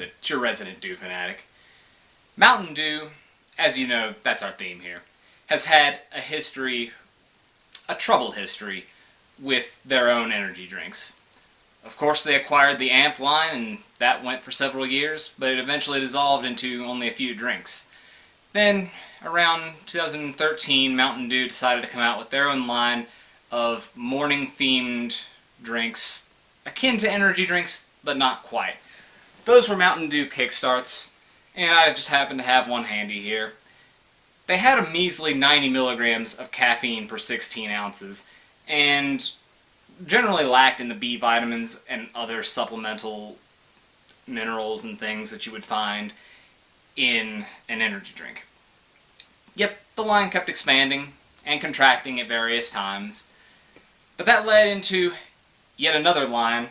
it. It's your resident Dew fanatic. Mountain Dew, as you know, that's our theme here, has had a history, a troubled history, with their own energy drinks. Of course, they acquired the AMP line, and that went for several years, but it eventually dissolved into only a few drinks. Then, around 2013, Mountain Dew decided to come out with their own line of morning-themed drinks, akin to energy drinks, but not quite. Those were Mountain Dew Kickstarts, and I just happen to have one handy here. They had a measly 90 milligrams of caffeine per 16 ounces, and generally lacked in the B vitamins and other supplemental minerals and things that you would find in an energy drink. Yep, the line kept expanding and contracting at various times, but that led into yet another line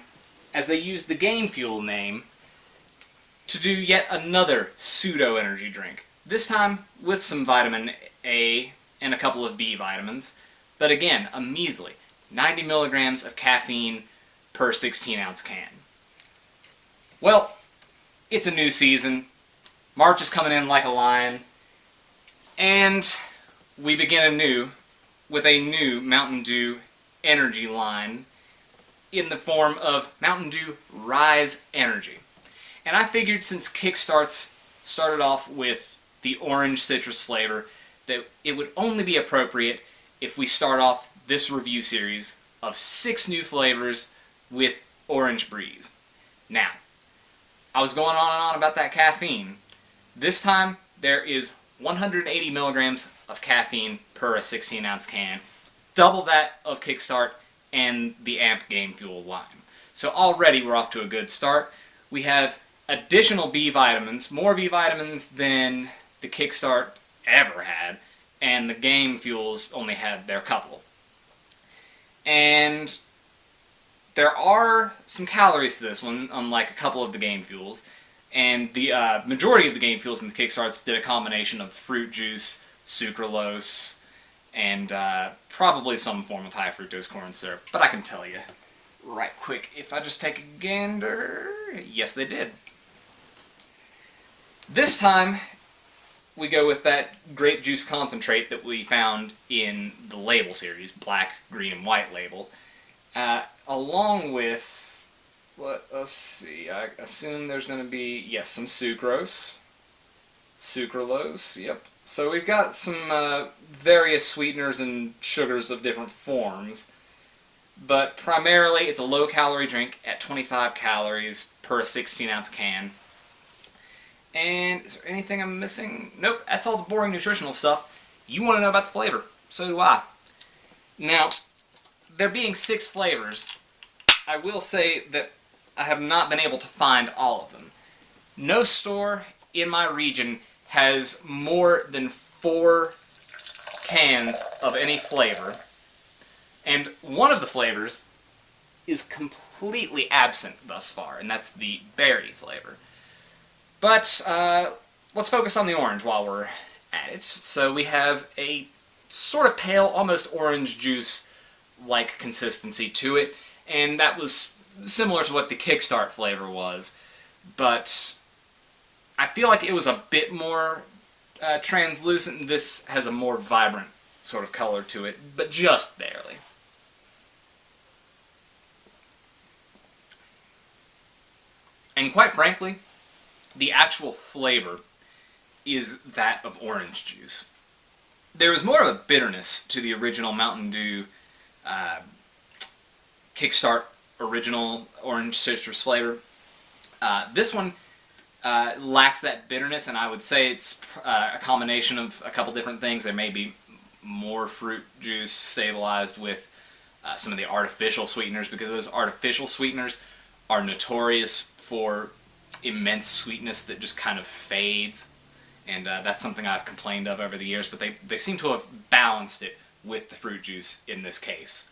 as they used the Game Fuel name to do yet another pseudo-energy drink. This time with some vitamin A and a couple of B vitamins, but again, a measly 90 milligrams of caffeine per 16-ounce can. Well, it's a new season. March is coming in like a lion, and we begin anew with a new Mountain Dew energy line in the form of Mountain Dew Rise Energy. And I figured since Kickstarts started off with the orange citrus flavor that it would only be appropriate if we start off this review series of 6 new flavors with Orange Breeze. Now, I was going on and on about that caffeine. This time, there is 180 milligrams of caffeine per a 16-ounce can, double that of Kickstart and the AMP Game Fuel line. So already we're off to a good start. We have additional B vitamins, more B vitamins than the Kickstart ever had, and the Game Fuels only had their couple. And there are some calories to this one, unlike a couple of the Game Fuels. And the majority of the Game Fuels in the Kickstarts did a combination of fruit juice, sucralose, and probably some form of high fructose corn syrup. But I can tell you right quick if I just take a gander. Yes, they did. This time, we go with that grape juice concentrate that we found in the label series, black, green, and white label, along with, let's see, I assume there's going to be, yes, some sucrose, sucralose, yep. So we've got some various sweeteners and sugars of different forms, but primarily it's a low-calorie drink at 25 calories per 16-ounce can. And is there anything I'm missing? Nope, that's all the boring nutritional stuff. You want to know about the flavor. So do I. Now, there being 6 flavors, I will say that I have not been able to find all of them. No store in my region has more than 4 cans of any flavor, and one of the flavors is completely absent thus far, and that's the berry flavor. But let's focus on the orange while we're at it. So we have a sort of pale, almost orange juice-like consistency to it, and that was similar to what the Kickstart flavor was, but I feel like it was a bit more translucent. This has a more vibrant sort of color to it, but just barely. And quite frankly, the actual flavor is that of orange juice. There is more of a bitterness to the original Mountain Dew Kickstart original orange citrus flavor. This one lacks that bitterness, and I would say it's a combination of a couple different things. There may be more fruit juice stabilized with some of the artificial sweeteners, because those artificial sweeteners are notorious for immense sweetness that just kind of fades, and that's something I've complained of over the years, but they seem to have balanced it with the fruit juice in this case.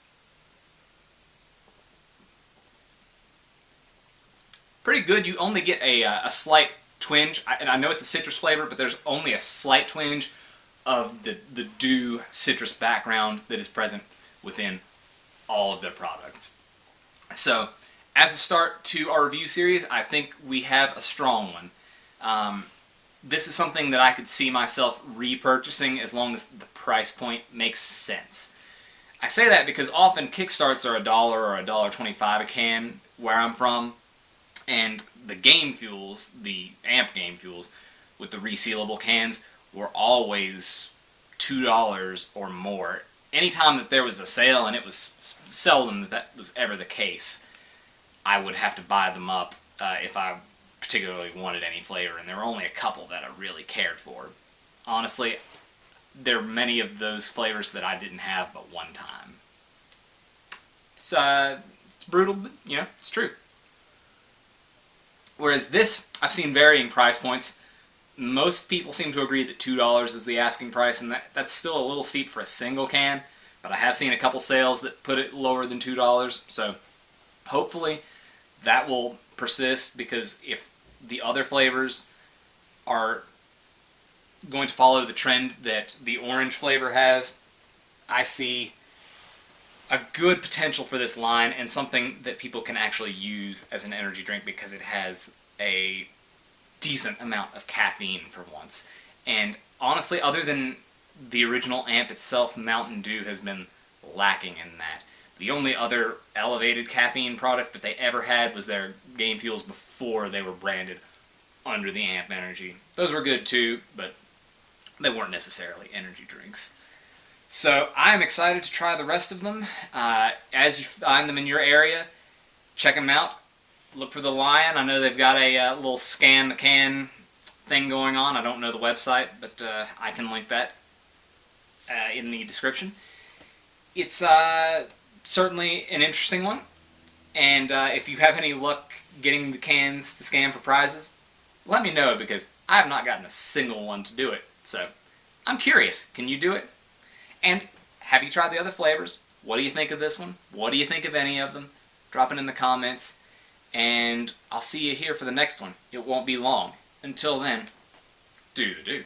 Pretty good. You only get a slight twinge, and I know it's a citrus flavor, but there's only a slight twinge of the dew citrus background that is present within all of their products. So as a start to our review series, I think we have a strong one. This is something that I could see myself repurchasing as long as the price point makes sense. I say that because often Kickstarts are $1 or $1.25 a can where I'm from, and the game fuels, the AMP game fuels, with the resealable cans were always $2 or more. Anytime that there was a sale, and it was seldom that that was ever the case, I would have to buy them up if I particularly wanted any flavor, and there were only a couple that I really cared for. Honestly, there are many of those flavors that I didn't have but one time. It's brutal, but, you know, it's true. Whereas this, I've seen varying price points. Most people seem to agree that $2 is the asking price, and that's still a little steep for a single can, but I have seen a couple sales that put it lower than $2, so hopefully that will persist, because if the other flavors are going to follow the trend that the orange flavor has, I see a good potential for this line, and something that people can actually use as an energy drink because it has a decent amount of caffeine for once. And honestly, other than the original AMP itself, Mountain Dew has been lacking in that. The only other elevated caffeine product that they ever had was their Game Fuels before they were branded under the AMP Energy. Those were good too, but they weren't necessarily energy drinks. So I'm excited to try the rest of them. As you find them in your area, check them out. Look for the Lion. I know they've got a little scan the can thing going on. I don't know the website, but I can link that in the description. It's certainly an interesting one, and if you have any luck getting the cans to scan for prizes, let me know, because I have not gotten a single one to do it. So I'm curious, can you do it? And have you tried the other flavors? What do you think of this one? What do you think of any of them? Drop it in the comments, and I'll see you here for the next one. It won't be long. Until then, do the do.